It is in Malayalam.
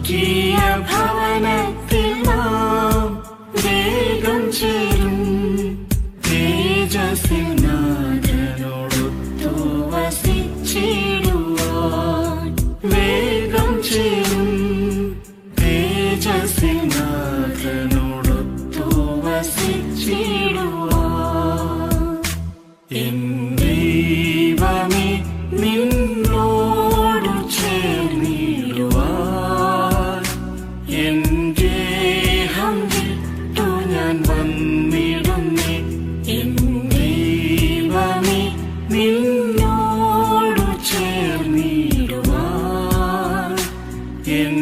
നിത്യ ഭവനത്തിൽ നാം വേഗം ചേരും. തേജസ്സിൽ നാഥനോടൊത്തു വസിച്ചിടുവാൻ വേഗം ചേരും. തേജസ്സിൽ നാഥനോടൊത്തു വസിച്ചിടുവാൻ. എൻ ദൈവമേ നിന്നോടു ചേർന്നിടുവാൻ എൻ ഗേഹം വിട്ടു ഞാൻ വന്നിടുന്നേ. എൻ ദൈവമേ നിന്നോടു ചേർന്നിടുവാൻ എൻ